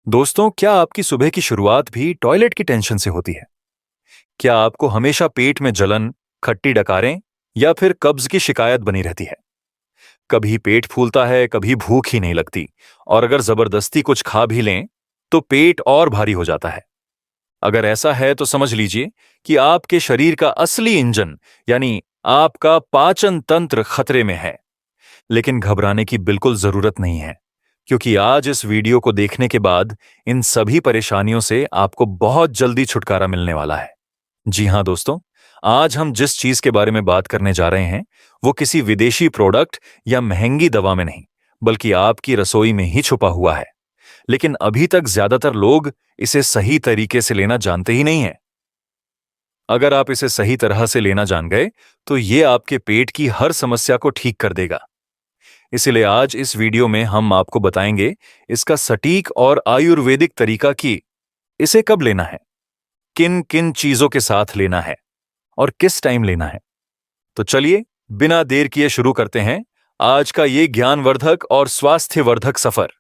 दोस्तों, क्या आपकी सुबह की शुरुआत भी टॉयलेट की टेंशन से होती है? क्या आपको हमेशा पेट में जलन, खट्टी डकारें या फिर कब्ज की शिकायत बनी रहती है? कभी पेट फूलता है, कभी भूख ही नहीं लगती, और अगर जबरदस्ती कुछ खा भी लें, तो पेट और भारी हो जाता है। अगर ऐसा है तो समझ लीजिए कि आपके शरीर का असली इंजन, यानी आपका पाचन तंत्र खतरे में है। लेकिन घबराने की बिल्कुल जरूरत नहीं है, क्योंकि आज इस वीडियो को देखने के बाद इन सभी परेशानियों से आपको बहुत जल्दी छुटकारा मिलने वाला है। जी हां दोस्तों, आज हम जिस चीज के बारे में बात करने जा रहे हैं, वो किसी विदेशी प्रोडक्ट या महंगी दवा में नहीं, बल्कि आपकी रसोई में ही छुपा हुआ है। लेकिन अभी तक ज्यादातर लोग इसे सही तरीके से लेना जानते ही नहीं है। अगर आप इसे सही तरह से लेना जान गए, तो ये आपके पेट की हर समस्या को ठीक कर देगा। इसीलिए आज इस वीडियो में हम आपको बताएंगे इसका सटीक और आयुर्वेदिक तरीका कि इसे कब लेना है, किन किन चीजों के साथ लेना है और किस टाइम लेना है। तो चलिए, बिना देर किए शुरू करते हैं आज का ये ज्ञानवर्धक और स्वास्थ्यवर्धक सफर।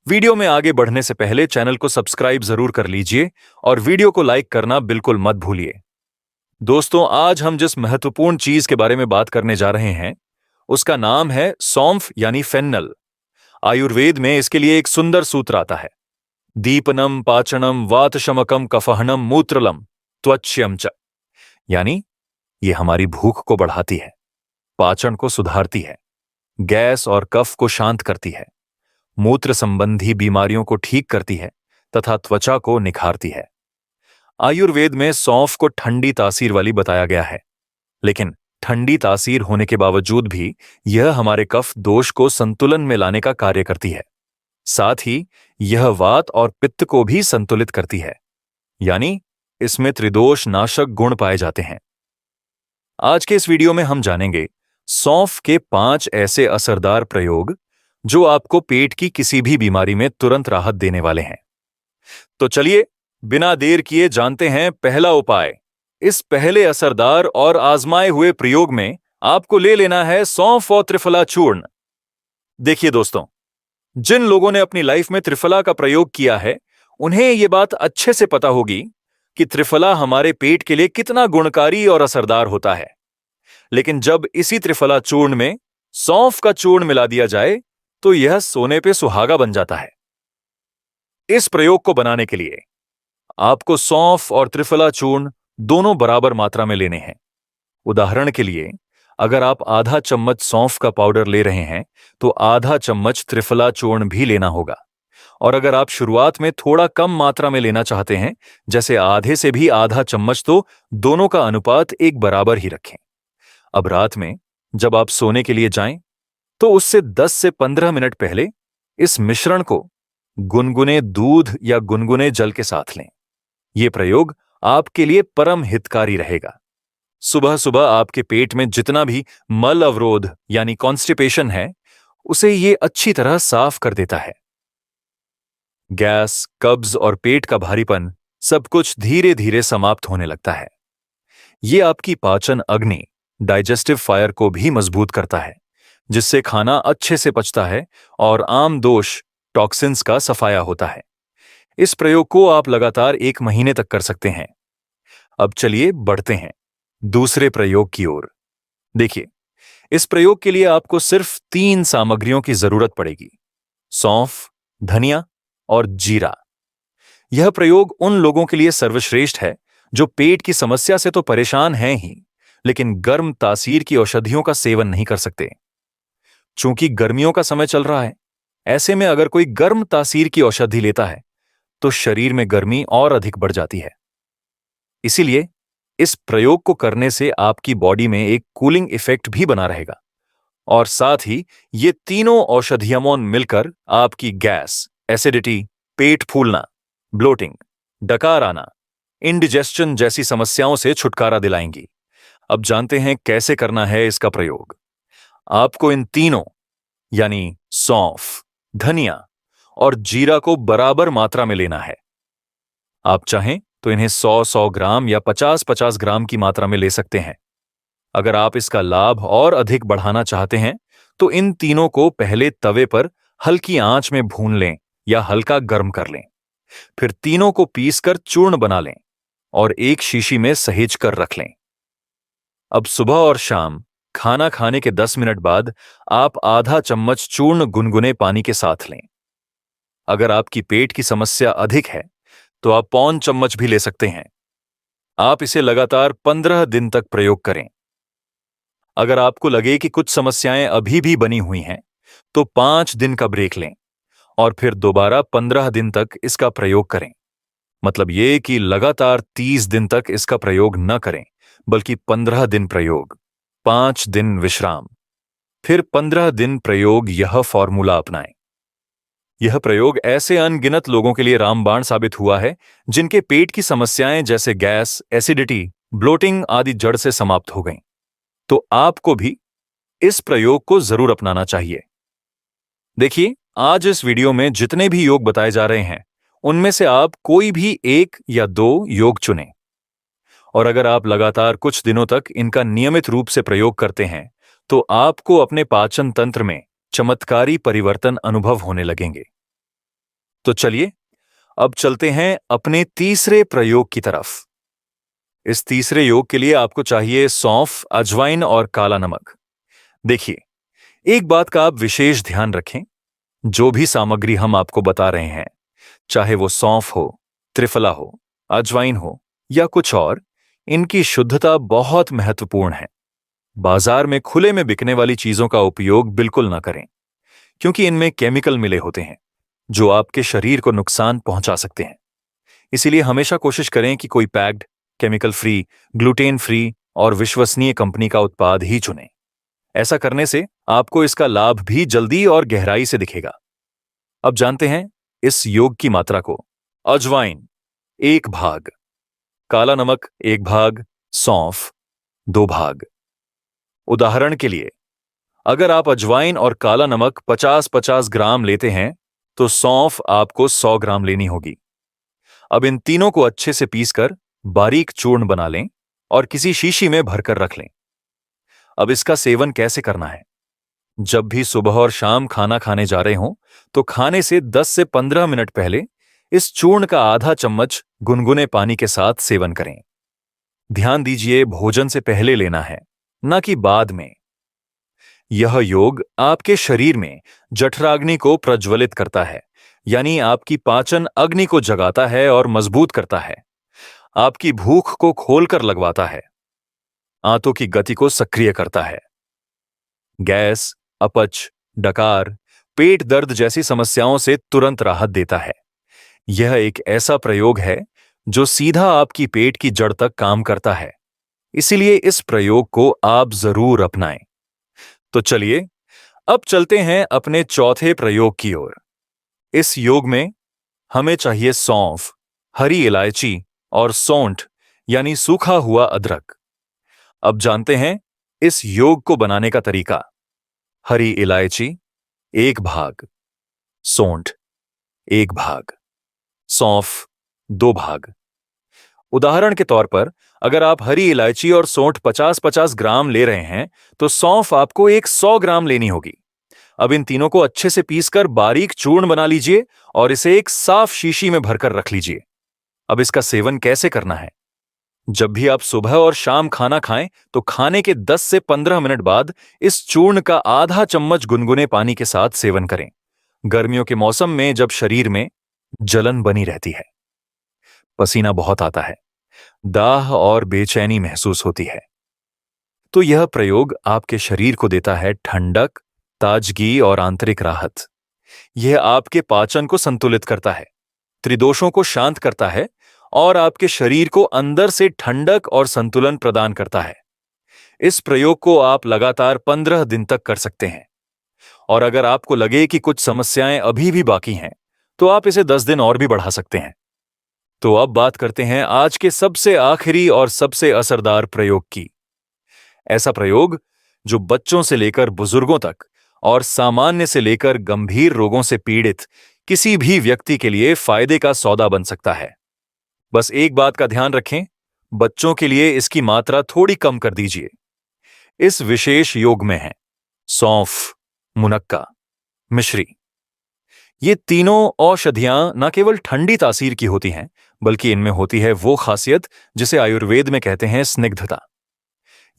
वीडियो में आगे बढ़ने से पहले चैनल को सब्सक्राइब जरूर कर लीजिए और वीडियो को लाइक करना बिल्कुल मत भूलिए। दोस्तों, आज हम जिस महत्वपूर्ण चीज के बारे में बात करने जा रहे हैं, उसका नाम है सौंफ यानी फेन्नल। आयुर्वेद में इसके लिए एक सुंदर सूत्र आता है, दीपनम पाचनम वातशमकम कफहनम मूत्रलम त्वच्यम च। यानी ये हमारी भूख को बढ़ाती है, पाचन को सुधारती है, गैस और कफ को शांत करती है, मूत्र संबंधी बीमारियों को ठीक करती है तथा त्वचा को निखारती है। आयुर्वेद में सौंफ को ठंडी तासीर वाली बताया गया है, लेकिन ठंडी तासीर होने के बावजूद भी यह हमारे कफ दोष को संतुलन में लाने का कार्य करती है। साथ ही यह वात और पित्त को भी संतुलित करती है, यानी इसमें त्रिदोष नाशक गुण पाए जाते हैं। आज के इस वीडियो में हम जानेंगे सौंफ के 5 ऐसे असरदार प्रयोग जो आपको पेट की किसी भी बीमारी में तुरंत राहत देने वाले हैं। तो चलिए, बिना देर किए जानते हैं पहला उपाय। इस पहले असरदार और आजमाए हुए प्रयोग में आपको ले लेना है सौंफ और त्रिफला चूर्ण। देखिए दोस्तों, जिन लोगों ने अपनी लाइफ में त्रिफला का प्रयोग किया है, उन्हें यह बात अच्छे से पता होगी कि त्रिफला हमारे पेट के लिए कितना गुणकारी और असरदार होता है। लेकिन जब इसी त्रिफला चूर्ण में सौंफ का चूर्ण मिला दिया जाए, तो यह सोने पे सुहागा बन जाता है। इस प्रयोग को बनाने के लिए आपको सौंफ और त्रिफला चूर्ण दोनों बराबर मात्रा में लेने हैं। उदाहरण के लिए, अगर आप आधा चम्मच सौंफ का पाउडर ले रहे हैं, तो आधा चम्मच त्रिफला चूर्ण भी लेना होगा। और अगर आप शुरुआत में थोड़ा कम मात्रा में लेना चाहते हैं, जैसे आधे से भी आधा चम्मच, तो दोनों का अनुपात एक बराबर ही रखें। अब रात में जब आप सोने के लिए जाएं, तो उससे 10 से 15 मिनट पहले इस मिश्रण को गुनगुने दूध या गुनगुने जल के साथ लें। यह प्रयोग आपके लिए परम हितकारी रहेगा। सुबह सुबह आपके पेट में जितना भी मल अवरोध यानी कॉन्स्टिपेशन है, उसे यह अच्छी तरह साफ कर देता है। गैस, कब्ज और पेट का भारीपन सब कुछ धीरे धीरे समाप्त होने लगता है। यह आपकी पाचन अग्नि, डाइजेस्टिव फायर को भी मजबूत करता है, जिससे खाना अच्छे से पचता है और आम दोष, टॉक्सिन्स का सफाया होता है। इस प्रयोग को आप लगातार 1 महीने तक कर सकते हैं। अब चलिए बढ़ते हैं दूसरे प्रयोग की ओर। देखिए, इस प्रयोग के लिए आपको सिर्फ 3 सामग्रियों की जरूरत पड़ेगी: सौंफ, धनिया और जीरा। यह प्रयोग उन लोगों के लिए सर्वश्रेष्ठ है जो पेट की समस्या से तो परेशान हैं ही, लेकिन गर्म तासीर की औषधियों का सेवन नहीं कर सकते। चूंकि गर्मियों का समय चल रहा है, ऐसे में अगर कोई गर्म तासीर की औषधि लेता है, तो शरीर में गर्मी और अधिक बढ़ जाती है। इसीलिए इस प्रयोग को करने से आपकी बॉडी में एक कूलिंग इफेक्ट भी बना रहेगा, और साथ ही ये तीनों औषधियमों मिलकर आपकी गैस, एसिडिटी, पेट फूलना, ब्लोटिंग, डकार आना, इंडिजेस्शन जैसी समस्याओं से छुटकारा दिलाएंगी। अब जानते हैं कैसे करना है इसका प्रयोग। आपको इन तीनों यानी सौंफ, धनिया और जीरा को बराबर मात्रा में लेना है। आप चाहें तो इन्हें 100-100 ग्राम या 50-50 ग्राम की मात्रा में ले सकते हैं। अगर आप इसका लाभ और अधिक बढ़ाना चाहते हैं, तो इन तीनों को पहले तवे पर हल्की आंच में भून लें या हल्का गर्म कर लें। फिर तीनों को पीसकर चूर्ण बना लें और एक शीशी में सहेज कर रख लें। अब सुबह और शाम खाना खाने के 10 मिनट बाद आप आधा चम्मच चूर्ण गुनगुने पानी के साथ लें। अगर आपकी पेट की समस्या अधिक है तो आप पौन चम्मच भी ले सकते हैं। आप इसे लगातार 15 दिन तक प्रयोग करें। अगर आपको लगे कि कुछ समस्याएं अभी भी बनी हुई हैं, तो 5 दिन का ब्रेक लें और फिर दोबारा 15 दिन तक इसका प्रयोग करें। मतलब ये कि लगातार 30 दिन तक इसका प्रयोग न करें, बल्कि 15 दिन प्रयोग, 5 दिन विश्राम, फिर 15 दिन प्रयोग। यह फॉर्मूला अपनाएं। यह प्रयोग ऐसे अनगिनत लोगों के लिए रामबाण साबित हुआ है जिनके पेट की समस्याएं जैसे गैस, एसिडिटी, ब्लोटिंग आदि जड़ से समाप्त हो गईं। तो आपको भी इस प्रयोग को जरूर अपनाना चाहिए। देखिए, आज इस वीडियो में जितने भी योग बताए जा रहे हैं, उनमें से आप कोई भी 1 या 2 योग चुनें। और अगर आप लगातार कुछ दिनों तक इनका नियमित रूप से प्रयोग करते हैं, तो आपको अपने पाचन तंत्र में चमत्कारी परिवर्तन अनुभव होने लगेंगे। तो चलिए, अब चलते हैं अपने तीसरे प्रयोग की तरफ। इस तीसरे योग के लिए आपको चाहिए सौंफ, अजवाइन और काला नमक। देखिए, एक बात का आप विशेष ध्यान रखें। जो भी सामग्री हम आपको बता रहे हैं, चाहे वो सौंफ हो, त्रिफला हो, अजवाइन हो या कुछ और, इनकी शुद्धता बहुत महत्वपूर्ण है। बाजार में खुले में बिकने वाली चीजों का उपयोग बिल्कुल न करें, क्योंकि इनमें केमिकल मिले होते हैं जो आपके शरीर को नुकसान पहुंचा सकते हैं। इसीलिए हमेशा कोशिश करें कि कोई packed, chemical free, gluten free और विश्वसनीय कंपनी का उत्पाद ही चुनें। ऐसा करने से आपको इसका लाभ भी जल्दी और गहराई से दिखेगा। अब जानते हैं इस योग की मात्रा को। अजवाइन 1 भाग, काला नमक 1 भाग, सौंफ 2 भाग। उदाहरण के लिए, अगर आप अजवाइन और काला नमक 50-50 ग्राम लेते हैं, तो सौंफ आपको 100 ग्राम लेनी होगी। अब इन तीनों को अच्छे से पीसकर बारीक चूर्ण बना लें और किसी शीशी में भरकर रख लें। अब इसका सेवन कैसे करना है? जब भी सुबह और शाम खाना खाने जा रहे हों, तो खाने से 10 से 15 मिनट पहले इस चूर्ण का आधा चम्मच गुनगुने पानी के साथ सेवन करें। ध्यान दीजिए, भोजन से पहले लेना है, न कि बाद में। यह योग आपके शरीर में जठराग्नि को प्रज्वलित करता है, यानी आपकी पाचन अग्नि को जगाता है और मजबूत करता है। आपकी भूख को खोलकर लगवाता है, आंतों की गति को सक्रिय करता है। गैस, अपच, डकार, पेट दर्द जैसी समस्याओं से तुरंत राहत देता है। यह एक ऐसा प्रयोग है जो सीधा आपकी पेट की जड़ तक काम करता है। इसीलिए इस प्रयोग को आप जरूर अपनाएं। तो चलिए, अब चलते हैं अपने चौथे प्रयोग की ओर। इस योग में हमें चाहिए सौंफ, हरी इलायची और सौंठ यानी सूखा हुआ अदरक। अब जानते हैं इस योग को बनाने का तरीका। हरी इलायची 1 भाग, सौंठ 1 भाग, सौंफ 2 भाग। उदाहरण के तौर पर, अगर आप हरी इलायची और सौंठ 50-50 ग्राम ले रहे हैं, तो सौंफ आपको 100 ग्राम लेनी होगी। अब इन तीनों को अच्छे से पीसकर बारीक चूर्ण बना लीजिए और इसे एक साफ शीशी में भरकर रख लीजिए। अब इसका सेवन कैसे करना है? जब भी आप सुबह और शाम खाना खाएं, तो खाने के 10 से 15 मिनट बाद इस चूर्ण का आधा चम्मच गुनगुने पानी के साथ सेवन करें। गर्मियों के मौसम में जब शरीर में जलन बनी रहती है, पसीना बहुत आता है, दाह और बेचैनी महसूस होती है, तो यह प्रयोग आपके शरीर को देता है ठंडक, ताजगी और आंतरिक राहत। यह आपके पाचन को संतुलित करता है, त्रिदोषों को शांत करता है और आपके शरीर को अंदर से ठंडक और संतुलन प्रदान करता है। इस प्रयोग को आप लगातार 15 दिन तक कर सकते हैं। और अगर आपको लगे कि कुछ समस्याएं अभी भी बाकी हैं, तो आप इसे 10 दिन और भी बढ़ा सकते हैं। तो अब बात करते हैं आज के सबसे आखिरी और सबसे असरदार प्रयोग की। ऐसा प्रयोग जो बच्चों से लेकर बुजुर्गों तक और सामान्य से लेकर गंभीर रोगों से पीड़ित किसी भी व्यक्ति के लिए फायदे का सौदा बन सकता है। बस एक बात का ध्यान रखें, बच्चों के लिए इसकी मात्रा थोड़ी कम कर दीजिए। इस विशेष योग में है सौंफ, मुनक्का, मिश्री। ये तीनों औषधियां न केवल ठंडी तासीर की होती हैं, बल्कि इनमें होती है वो खासियत जिसे आयुर्वेद में कहते हैं स्निग्धता।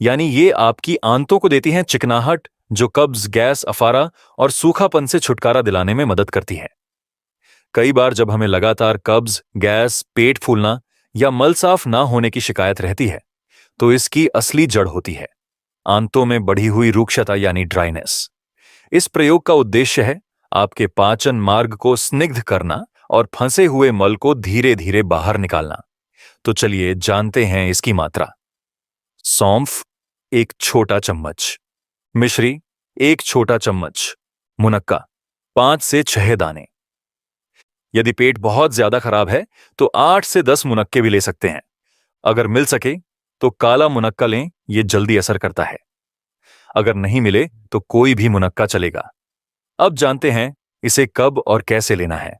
यानी ये आपकी आंतों को देती हैं चिकनाहट, जो कब्ज, गैस, अफारा और सूखापन से छुटकारा दिलाने में मदद करती है। कई बार जब हमें लगातार कब्ज, गैस, पेट फूलना या मल साफ ना होने की शिकायत रहती है, तो इसकी असली जड़ होती है आंतों में बढ़ी हुई रूक्षता यानी ड्राइनेस। इस प्रयोग का उद्देश्य है आपके पाचन मार्ग को स्निग्ध करना और फंसे हुए मल को धीरे धीरे बाहर निकालना। तो चलिए जानते हैं इसकी मात्रा। सौंफ 1 छोटा चम्मच, मिश्री 1 छोटा चम्मच, मुनक्का 5 से 6 दाने। यदि पेट बहुत ज्यादा खराब है तो 8 से 10 मुनक्के भी ले सकते हैं। अगर मिल सके तो काला मुनक्का लें, यह जल्दी असर करता है। अगर नहीं मिले तो कोई भी मुनक्का चलेगा। अब जानते हैं इसे कब और कैसे लेना है।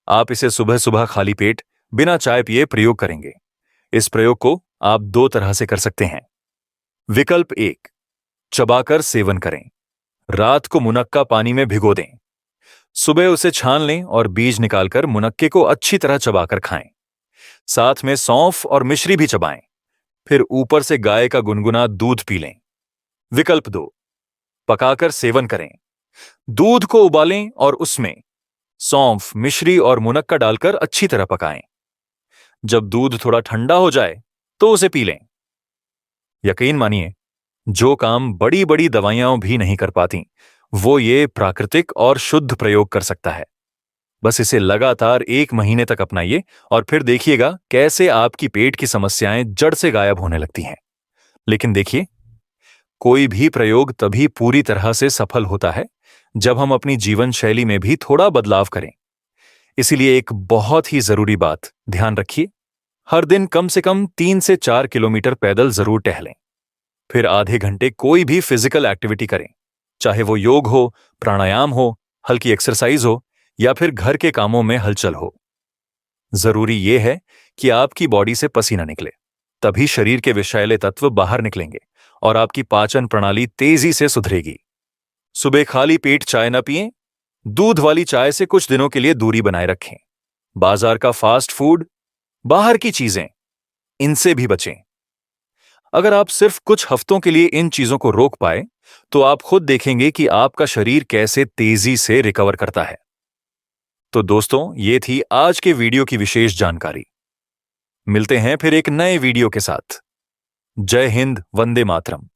आप इसे सुबह सुबह खाली पेट बिना चाय पिए प्रयोग करेंगे। इस प्रयोग को आप 2 तरह से कर सकते हैं। विकल्प 1, चबाकर सेवन करें। रात को मुनक्का पानी में भिगो दें, सुबह उसे छान लें और बीज निकालकर मुनक्के को अच्छी तरह चबाकर खाएं। साथ में सौंफ और मिश्री भी चबाएं, फिर ऊपर से गाय का गुनगुना दूध पी लें। विकल्प 2, पकाकर सेवन करें। दूध को उबालें और उसमें सौंफ, मिश्री और मुनक्का डालकर अच्छी तरह पकाएं। जब दूध थोड़ा ठंडा हो जाए तो उसे पी लें। यकीन मानिए, जो काम बड़ी बड़ी दवाइयां भी नहीं कर पाती, वो ये प्राकृतिक और शुद्ध प्रयोग कर सकता है। बस इसे लगातार 1 महीने तक अपनाइए और फिर देखिएगा कैसे आपकी पेट की समस्याएं जड़ से गायब होने लगती हैं। लेकिन देखिए, कोई भी प्रयोग तभी पूरी तरह से सफल होता है जब हम अपनी जीवन शैली में भी थोड़ा बदलाव करें। इसीलिए एक बहुत ही जरूरी बात ध्यान रखिए, हर दिन कम से कम 3 से 4 किलोमीटर पैदल जरूर टहलें। फिर आधे घंटे कोई भी फिजिकल एक्टिविटी करें, चाहे वो योग हो, प्राणायाम हो, हल्की एक्सरसाइज हो या फिर घर के कामों में हलचल हो। जरूरी यह है कि आपकी बॉडी से पसीना निकले, तभी शरीर के विषैले तत्व बाहर निकलेंगे और आपकी पाचन प्रणाली तेजी से सुधरेगी। सुबह खाली पेट चाय न पिएं, दूध वाली चाय से कुछ दिनों के लिए दूरी बनाए रखें। बाजार का फास्ट फूड, बाहर की चीजें, इनसे भी बचें। अगर आप सिर्फ कुछ हफ्तों के लिए इन चीजों को रोक पाए तो आप खुद देखेंगे कि आपका शरीर कैसे तेजी से रिकवर करता है। तो दोस्तों, ये थी आज के वीडियो की विशेष जानकारी। मिलते हैं फिर एक नए वीडियो के साथ। जय हिंद, वंदे मातरम।